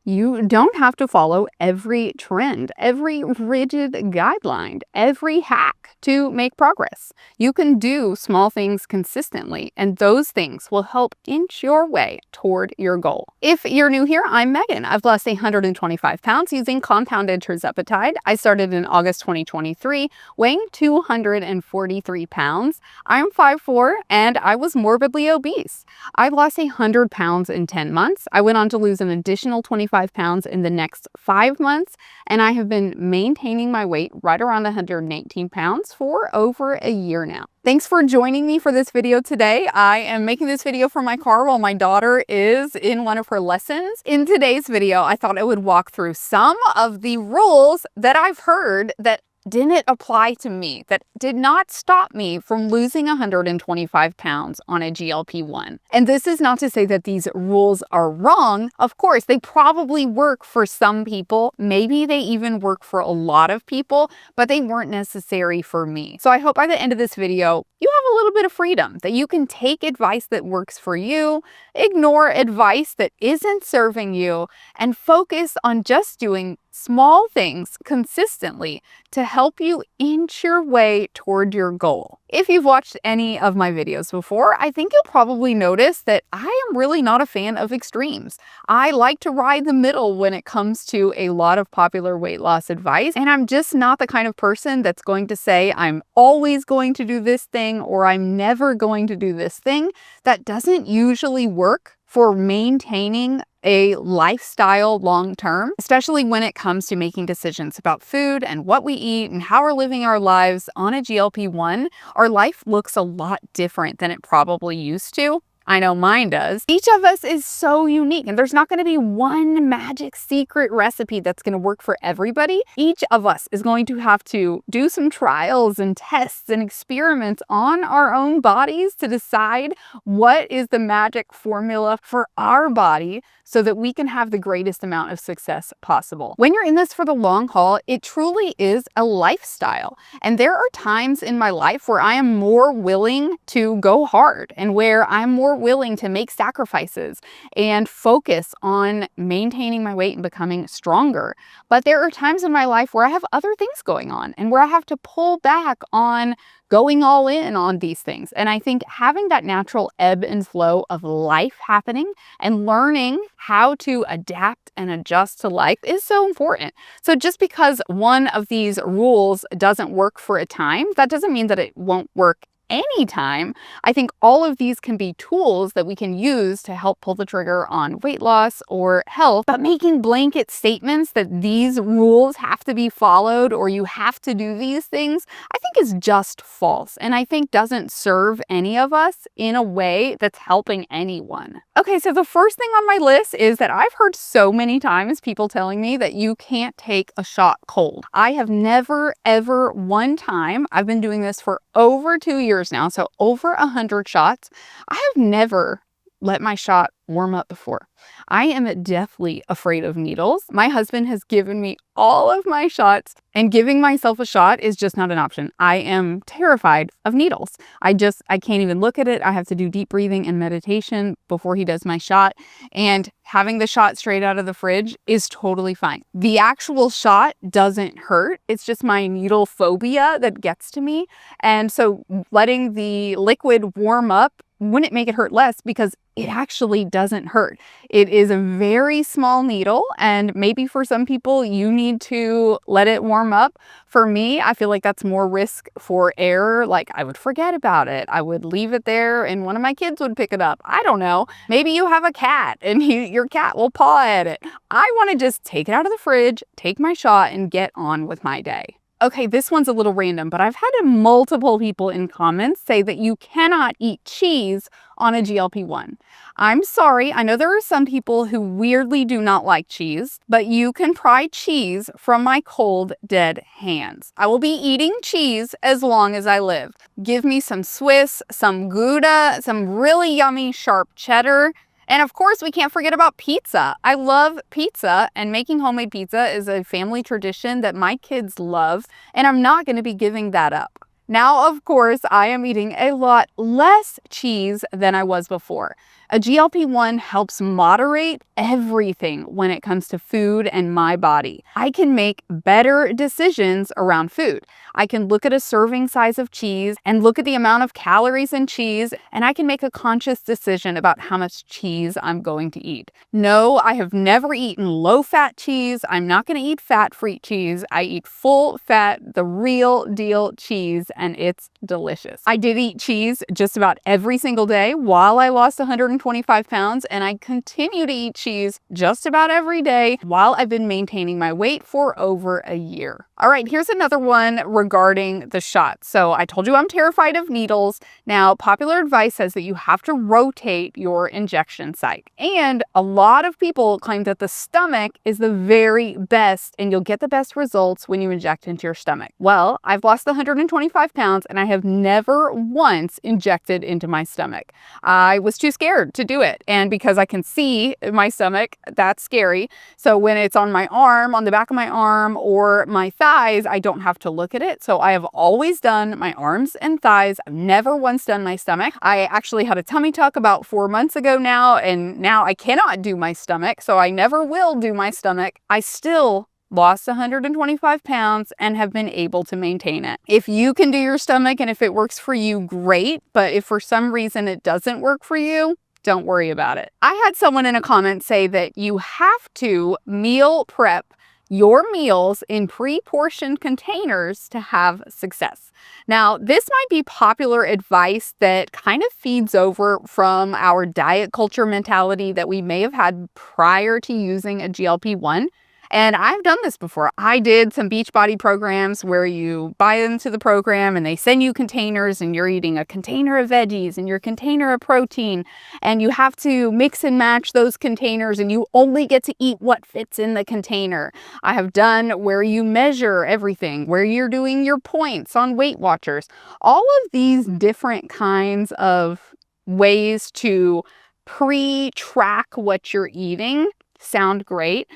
You don't have to follow every trend, every rigid guideline, every hack to make progress. You can do small things consistently, and those things will help inch your way toward your goal. If you're new here, I'm Megan. I've lost 125 pounds using compounded tirzepatide. I started in August 2023, weighing 243 pounds. I'm 5'4", and I was morbidly obese. I lost 100 pounds in 10 months. I went on to lose an additional 25 pounds in the next 5 months, and I have been maintaining my weight right around 118 pounds for over a year now. Thanks for joining me for this video today. I am making this video from my car while my daughter is in one of her lessons. In today's video, I thought I would walk through some of the rules that I've heard that didn't apply to me, that did not stop me from losing 125 pounds on a GLP-1. And this is not to say that these rules are wrong. Of course, they probably work for some people. Maybe they even work for a lot of people, but they weren't necessary for me. So I hope by the end of this video, you have a little bit of freedom, that you can take advice that works for you, ignore advice that isn't serving you, and focus on just doing small things consistently to help you inch your way toward your goal. If you've watched any of my videos before, I think you'll probably notice that I am really not a fan of extremes. I like to ride the middle when it comes to a lot of popular weight loss advice, and I'm just not the kind of person that's going to say I'm always going to do this thing or I'm never going to do this thing. That doesn't usually work for maintaining a lifestyle long term, especially when it comes to making decisions about food and what we eat and how we're living our lives on a GLP-1. Our life looks a lot different than it probably used to. I know mine does. Each of us is so unique, and there's not going to be one magic secret recipe that's going to work for everybody. Each of us is going to have to do some trials and tests and experiments on our own bodies to decide what is the magic formula for our body so that we can have the greatest amount of success possible. When you're in this for the long haul, it truly is a lifestyle. And there are times in my life where I am more willing to go hard and where I'm more willing to make sacrifices and focus on maintaining my weight and becoming stronger. But there are times in my life where I have other things going on and where I have to pull back on going all in on these things. And I think having that natural ebb and flow of life happening and learning how to adapt and adjust to life is so important. So just because one of these rules doesn't work for a time, that doesn't mean that it won't work anytime. I think all of these can be tools that we can use to help pull the trigger on weight loss or health, but making blanket statements that these rules have to be followed or you have to do these things, I think is just false, and I think doesn't serve any of us in a way that's helping anyone. Okay, so the first thing on my list is that I've heard so many times people telling me that you can't take a shot cold. I have never, ever one time, I've been doing this for over 2 years now, so over 100 shots. I have never let my shot warm up before. I am deathly afraid of needles. My husband has given me all of my shots, and giving myself a shot is just not an option. I am terrified of needles. I can't even look at it. I have to do deep breathing and meditation before he does my shot, and having the shot straight out of the fridge is totally fine. The actual shot doesn't hurt. It's just my needle phobia that gets to me. And so letting the liquid warm up wouldn't make it hurt less because it actually doesn't hurt. It is a very small needle, and maybe for some people you need to let it warm up. For me, I feel like that's more risk for error. Like I would forget about it. I would leave it there and one of my kids would pick it up. I don't know. Maybe you have a cat and your cat will paw at it. I want to just take it out of the fridge, take my shot, and get on with my day. Okay, this one's a little random, but I've had multiple people in comments say that you cannot eat cheese on a GLP-1. I'm sorry, I know there are some people who weirdly do not like cheese, but you can pry cheese from my cold, dead hands. I will be eating cheese as long as I live. Give me some Swiss, some Gouda, some really yummy sharp cheddar. And of course, we can't forget about pizza. I love pizza, and making homemade pizza is a family tradition that my kids love, and I'm not going to be giving that up. Now, of course, I am eating a lot less cheese than I was before. A GLP-1 helps moderate everything when it comes to food and my body. I can make better decisions around food. I can look at a serving size of cheese and look at the amount of calories in cheese, and I can make a conscious decision about how much cheese I'm going to eat. No, I have never eaten low-fat cheese. I'm not going to eat fat-free cheese. I eat full-fat, the real deal cheese, and it's delicious. I did eat cheese just about every single day while I lost 125 pounds, and I continue to eat cheese just about every day while I've been maintaining my weight for over a year. All right, here's another one regarding the shots. So I told you I'm terrified of needles. Now, popular advice says that you have to rotate your injection site. And a lot of people claim that the stomach is the very best and you'll get the best results when you inject into your stomach. Well, I've lost 125 pounds and I have never once injected into my stomach. I was too scared to do it. And because I can see my stomach, that's scary. So when it's on my arm, on the back of my arm, or my thighs, I don't have to look at it. So I have always done my arms and thighs. I've never once done my stomach. I actually had a tummy tuck about 4 months ago now, and now I cannot do my stomach. So I never will do my stomach. I still lost 125 pounds and have been able to maintain it. If you can do your stomach and if it works for you, great. But if for some reason it doesn't work for you, don't worry about it. I had someone in a comment say that you have to meal prep your meals in pre-portioned containers to have success. Now, this might be popular advice that kind of feeds over from our diet culture mentality that we may have had prior to using a GLP-1. And I've done this before. I did some Beachbody programs where you buy into the program and they send you containers and you're eating a container of veggies and your container of protein, and you have to mix and match those containers and you only get to eat what fits in the container. I have done where you measure everything, where you're doing your points on Weight Watchers. All of these different kinds of ways to pre-track what you're eating sound great.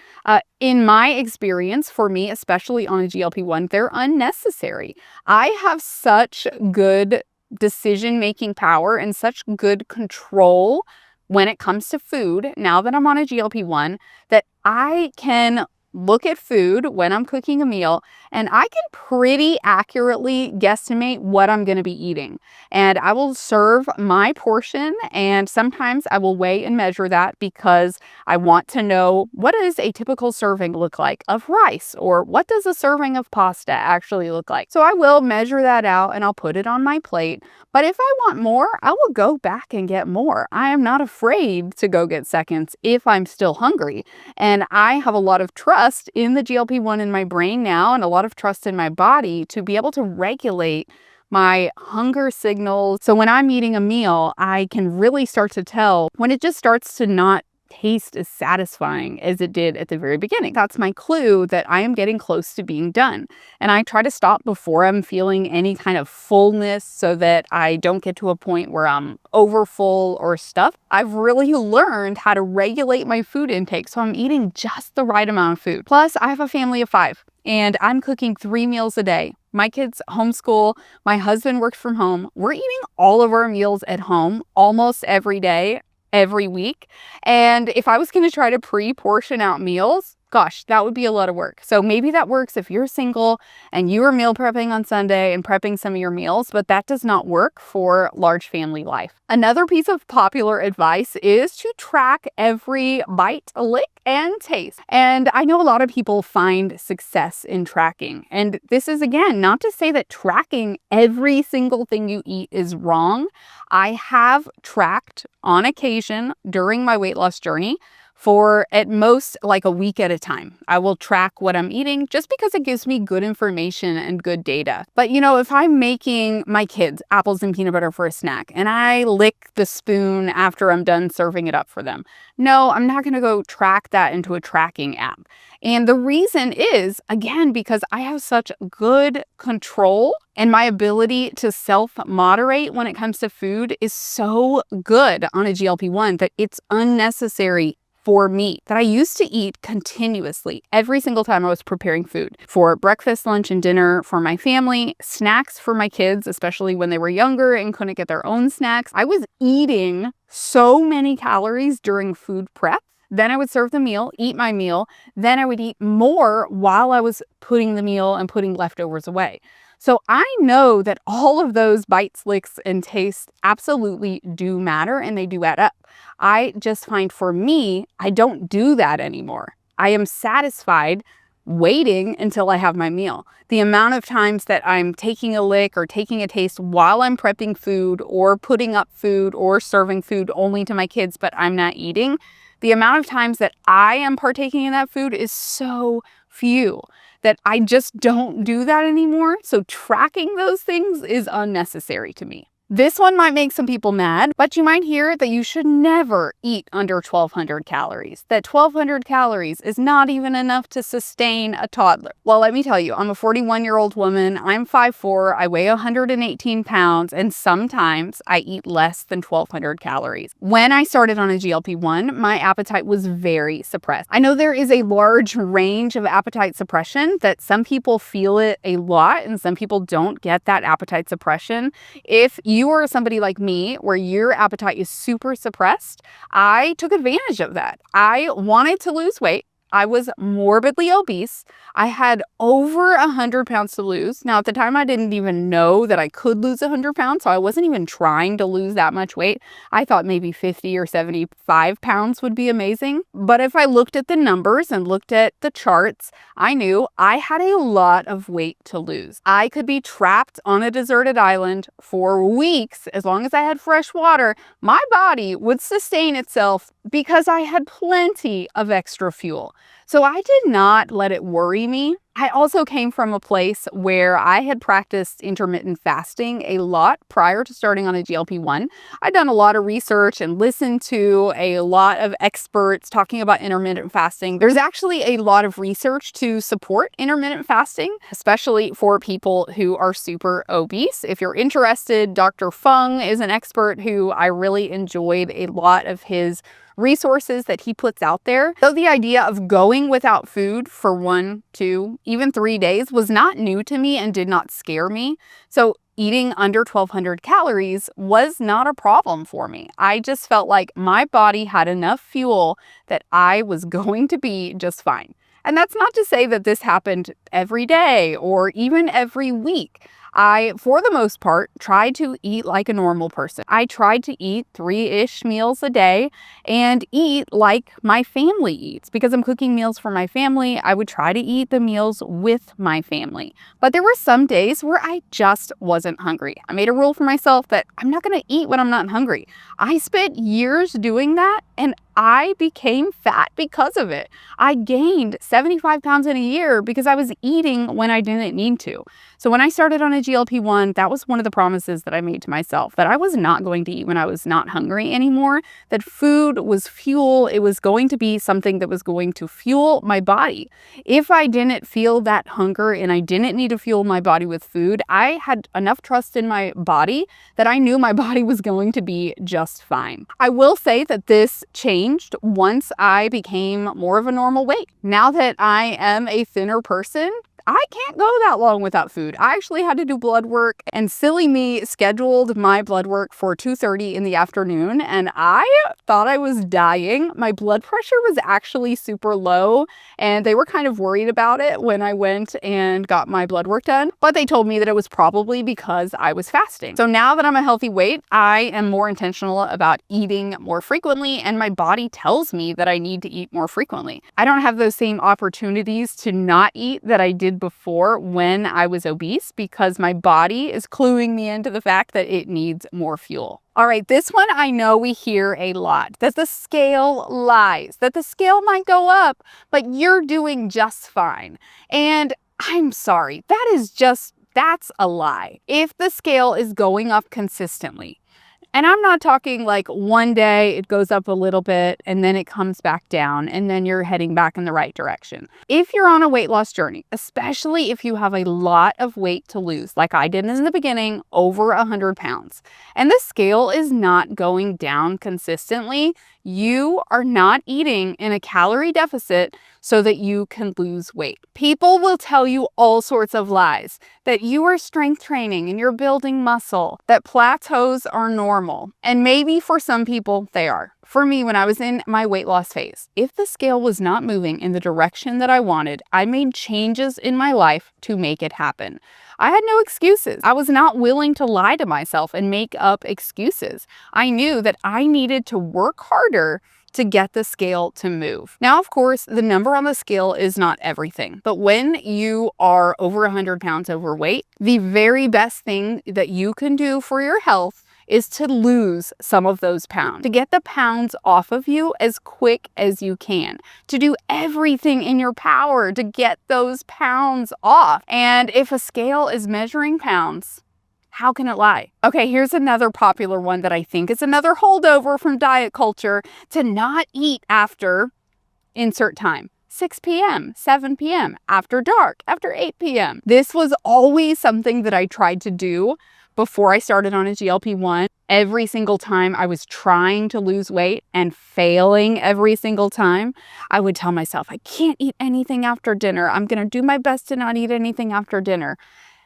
In my experience, for me, especially on a GLP-1, they're unnecessary. I have such good decision-making power and such good control when it comes to food, now that I'm on a GLP-1, that I can look at food when I'm cooking a meal and I can pretty accurately guesstimate what I'm going to be eating. And I will serve my portion, and sometimes I will weigh and measure that because I want to know, what does a typical serving look like of rice, or what does a serving of pasta actually look like? So I will measure that out and I'll put it on my plate. But if I want more, I will go back and get more. I am not afraid to go get seconds if I'm still hungry. And I have a lot of trust in the GLP-1 in my brain now, and a lot of trust in my body to be able to regulate my hunger signals. So when I'm eating a meal, I can really start to tell when it just starts to not taste as satisfying as it did at the very beginning. That's my clue that I am getting close to being done. And I try to stop before I'm feeling any kind of fullness so that I don't get to a point where I'm overfull or stuffed. I've really learned how to regulate my food intake so I'm eating just the right amount of food. Plus, I have a family of 5 and I'm cooking 3 meals a day. My kids homeschool. My husband works from home. We're eating all of our meals at home almost every day, every week. And if I was going to try to pre-portion out meals, gosh, that would be a lot of work. So maybe that works if you're single and you are meal prepping on Sunday and prepping some of your meals, but that does not work for large family life. Another piece of popular advice is to track every bite, lick, and taste. And I know a lot of people find success in tracking. And this is, again, not to say that tracking every single thing you eat is wrong. I have tracked on occasion during my weight loss journey for at most like a week at a time. I will track what I'm eating just because it gives me good information and good data. But you know, if I'm making my kids apples and peanut butter for a snack and I lick the spoon after I'm done serving it up for them, no, I'm not gonna go track that into a tracking app. And the reason is, again, because I have such good control and my ability to self-moderate when it comes to food is so good on a GLP-1 that it's unnecessary for me that I used to eat continuously every single time I was preparing food for breakfast, lunch, and dinner for my family, snacks for my kids, especially when they were younger and couldn't get their own snacks. I was eating so many calories during food prep. Then I would serve the meal, eat my meal. Then I would eat more while I was putting the meal and putting leftovers away. So I know that all of those bites, licks, and tastes absolutely do matter and they do add up. I just find for me, I don't do that anymore. I am satisfied waiting until I have my meal. The amount of times that I'm taking a lick or taking a taste while I'm prepping food or putting up food or serving food only to my kids, but I'm not eating, the amount of times that I am partaking in that food is so few that I just don't do that anymore. So tracking those things is unnecessary to me. This one might make some people mad, but you might hear that you should never eat under 1,200 calories, that 1,200 calories is not even enough to sustain a toddler. Well, let me tell you, I'm a 41-year-old woman, I'm 5'4", I weigh 118 pounds, and sometimes I eat less than 1,200 calories. When I started on a GLP-1, my appetite was very suppressed. I know there is a large range of appetite suppression, that some people feel it a lot and some people don't get that appetite suppression. If you are somebody like me where your appetite is super suppressed, I took advantage of that. I wanted to lose weight. I was morbidly obese. I had over 100 pounds to lose. Now, at the time, I didn't even know that I could lose 100 pounds, so I wasn't even trying to lose that much weight. I thought maybe 50 or 75 pounds would be amazing. But if I looked at the numbers and looked at the charts, I knew I had a lot of weight to lose. I could be trapped on a deserted island for weeks. As long as I had fresh water, my body would sustain itself because I had plenty of extra fuel. So I did not let it worry me. I also came from a place where I had practiced intermittent fasting a lot prior to starting on a GLP-1. I'd done a lot of research and listened to a lot of experts talking about intermittent fasting. There's actually a lot of research to support intermittent fasting, especially for people who are super obese. If you're interested, Dr. Fung is an expert who I really enjoyed a lot of his resources that he puts out there. Though the idea of going without food for 1, 2, even 3 days was not new to me and did not scare me. So eating under 1,200 calories was not a problem for me. I just felt like my body had enough fuel that I was going to be just fine. And that's not to say that this happened every day or even every week. I, for the most part, tried to eat like a normal person. I tried to eat 3-ish meals a day and eat like my family eats. Because I'm cooking meals for my family, I would try to eat the meals with my family. But there were some days where I just wasn't hungry. I made a rule for myself that I'm not going to eat when I'm not hungry. I spent years doing that and I became fat because of it. I gained 75 pounds in a year because I was eating when I didn't need to. So when I started on a GLP-1, that was one of the promises that I made to myself, that I was not going to eat when I was not hungry anymore, that food was fuel. It was going to be something that was going to fuel my body. If I didn't feel that hunger and I didn't need to fuel my body with food, I had enough trust in my body that I knew my body was going to be just fine. I will say that this changed once I became more of a normal weight. Now that I am a thinner person, I can't go that long without food. I actually had to do blood work, and silly me scheduled my blood work for 2:30 in the afternoon, and I thought I was dying. My blood pressure was actually super low, and they were kind of worried about it when I went and got my blood work done, but they told me that it was probably because I was fasting. So now that I'm a healthy weight, I am more intentional about eating more frequently, and my body tells me that I need to eat more frequently. I don't have those same opportunities to not eat that I did before when I was obese, because my body is cluing me into the fact that it needs more fuel. All right, this one I know we hear a lot, that the scale lies, that the scale might go up, but you're doing just fine. And I'm sorry, that's a lie. If the scale is going up consistently, and I'm not talking like one day it goes up a little bit and then it comes back down and then you're heading back in the right direction. If you're on a weight loss journey, especially if you have a lot of weight to lose, like I did in the beginning, over 100 pounds, and the scale is not going down consistently, You are not eating in a calorie deficit so that you can lose weight. People will tell you all sorts of lies, that you are strength training and you're building muscle, that plateaus are normal. And maybe for some people they are. For me, when I was in my weight loss phase, if the scale was not moving in the direction that I wanted, I made changes in my life to make it happen. I had no excuses. I was not willing to lie to myself and make up excuses. I knew that I needed to work harder to get the scale to move. Now, of course, the number on the scale is not everything, but when you are over 100 pounds overweight, the very best thing that you can do for your health is to lose some of those pounds, to get the pounds off of you as quick as you can, to do everything in your power to get those pounds off. And if a scale is measuring pounds, how can it lie? Okay, here's another popular one that I think is another holdover from diet culture: to not eat after insert time. 6 p.m., 7 p.m., after dark, after 8 p.m. This was always something that I tried to do before I started on a GLP-1. Every single time I was trying to lose weight and failing every single time, I would tell myself, I can't eat anything after dinner. I'm going to do my best to not eat anything after dinner.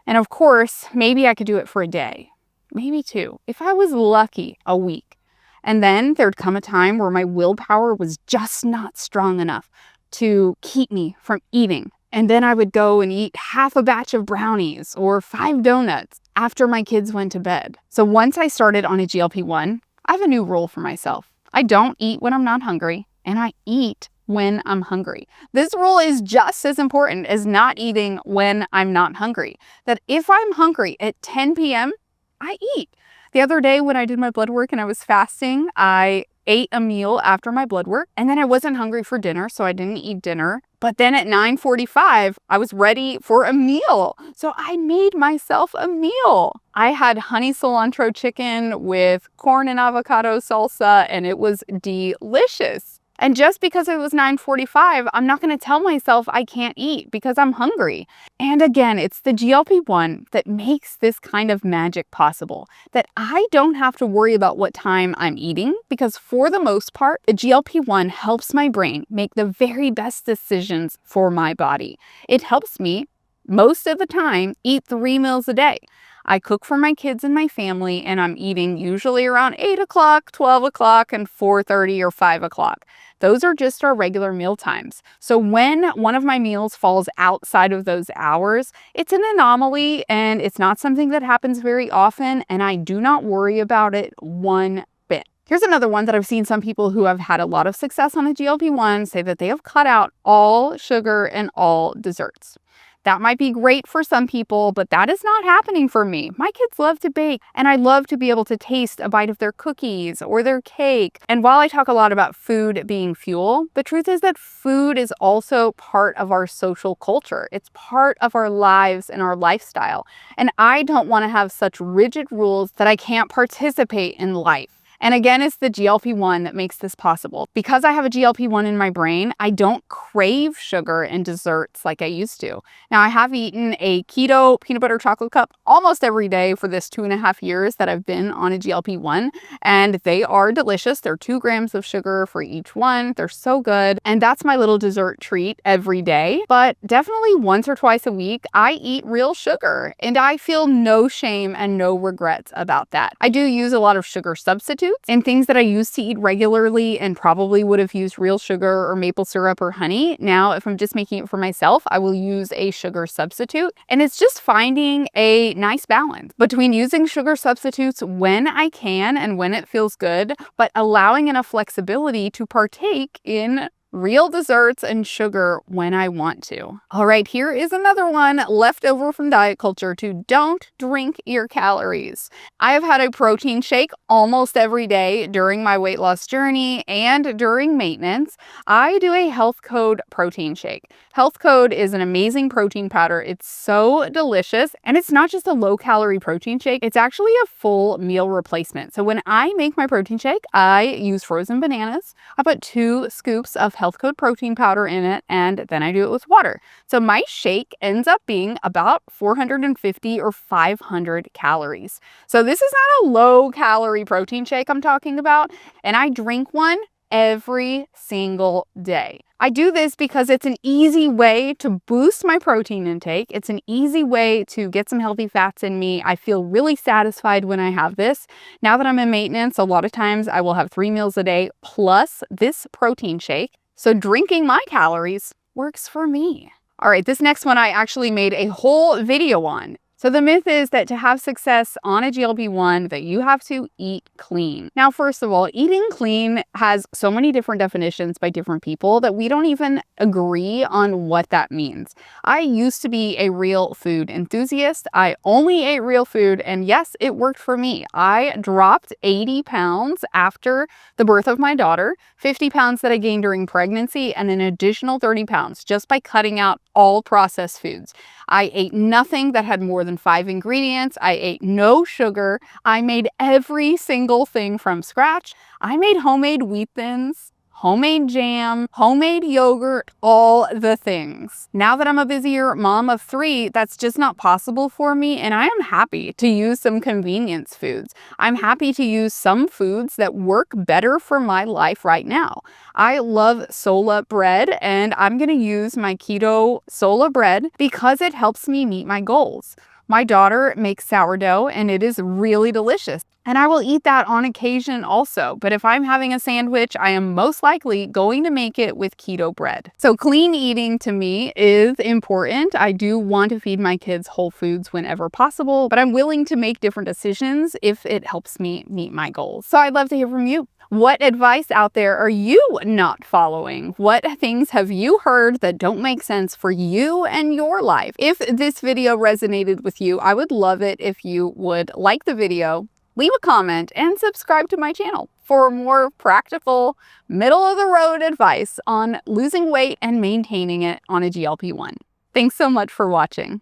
And of course, maybe I could do it for a day, maybe two, if I was lucky, a week. And then there'd come a time where my willpower was just not strong enough to keep me from eating. And then I would go and eat half a batch of brownies or 5 donuts after my kids went to bed. So once I started on a GLP-1, I have a new rule for myself. I don't eat when I'm not hungry, and I eat when I'm hungry. This rule is just as important as not eating when I'm not hungry. That if I'm hungry at 10 p.m., I eat. The other day when I did my blood work and I was fasting, I ate a meal after my blood work, and then I wasn't hungry for dinner, so I didn't eat dinner. But then at 9:45, I was ready for a meal. So I made myself a meal. I had honey cilantro chicken with corn and avocado salsa, and it was delicious. And just because it was 9:45, I'm not going to tell myself I can't eat because I'm hungry. And again, it's the GLP-1 that makes this kind of magic possible, that I don't have to worry about what time I'm eating, because for the most part, the GLP-1 helps my brain make the very best decisions for my body. It helps me, most of the time, eat 3 meals a day. I cook for my kids and my family, and I'm eating usually around 8 o'clock, 12 o'clock, and 4:30 or 5 o'clock. Those are just our regular meal times. So when one of my meals falls outside of those hours, it's an anomaly, and it's not something that happens very often, and I do not worry about it one bit. Here's another one that I've seen some people who have had a lot of success on a GLP-1 say that they have cut out all sugar and all desserts. That might be great for some people, but that is not happening for me. My kids love to bake, and I love to be able to taste a bite of their cookies or their cake. And while I talk a lot about food being fuel, the truth is that food is also part of our social culture. It's part of our lives and our lifestyle. And I don't want to have such rigid rules that I can't participate in life. And again, it's the GLP-1 that makes this possible. Because I have a GLP-1 in my brain, I don't crave sugar and desserts like I used to. Now, I have eaten a keto peanut butter chocolate cup almost every day for this 2.5 years that I've been on a GLP-1, and they are delicious. They're 2 grams of sugar for each one. They're so good. And that's my little dessert treat every day. But definitely once or twice a week, I eat real sugar, and I feel no shame and no regrets about that. I do use a lot of sugar substitutes and things that I used to eat regularly and probably would have used real sugar or maple syrup or honey. Now, if I'm just making it for myself, I will use a sugar substitute. And it's just finding a nice balance between using sugar substitutes when I can and when it feels good, but allowing enough flexibility to partake in real desserts and sugar when I want to. All right, here is another one left over from diet culture: to don't drink your calories. I have had a protein shake almost every day during my weight loss journey and during maintenance. I do a Health Code protein shake. Health Code is an amazing protein powder. It's so delicious, and it's not just a low-calorie protein shake. It's actually a full meal replacement. So when I make my protein shake, I use frozen bananas. I put 2 scoops of Health Code protein powder in it, and then I do it with water. So my shake ends up being about 450 or 500 calories. So this is not a low-calorie protein shake I'm talking about, and I drink one every single day. I do this because it's an easy way to boost my protein intake. It's an easy way to get some healthy fats in me. I feel really satisfied when I have this. Now that I'm in maintenance, a lot of times I will have 3 meals a day plus this protein shake. So drinking my calories works for me. All right, this next one I actually made a whole video on. So the myth is that to have success on a GLP-1 that you have to eat clean. Now, first of all, eating clean has so many different definitions by different people that we don't even agree on what that means. I used to be a real food enthusiast. I only ate real food, and yes, it worked for me. I dropped 80 pounds after the birth of my daughter, 50 pounds that I gained during pregnancy, and an additional 30 pounds just by cutting out all processed foods. I ate nothing that had more than 5 ingredients. I ate no sugar. I made every single thing from scratch. I made homemade wheat thins, homemade jam, homemade yogurt, all the things. Now that I'm a busier mom of 3, that's just not possible for me, and I am happy to use some convenience foods. I'm happy to use some foods that work better for my life right now. I love Sola bread, and I'm gonna use my keto Sola bread because it helps me meet my goals. My daughter makes sourdough, and it is really delicious. And I will eat that on occasion also. But if I'm having a sandwich, I am most likely going to make it with keto bread. So clean eating to me is important. I do want to feed my kids whole foods whenever possible, but I'm willing to make different decisions if it helps me meet my goals. So I'd love to hear from you. What advice out there are you not following? What things have you heard that don't make sense for you and your life? If this video resonated with you, I would love it if you would like the video, leave a comment, and subscribe to my channel for more practical, middle-of-the-road advice on losing weight and maintaining it on a GLP-1. Thanks so much for watching.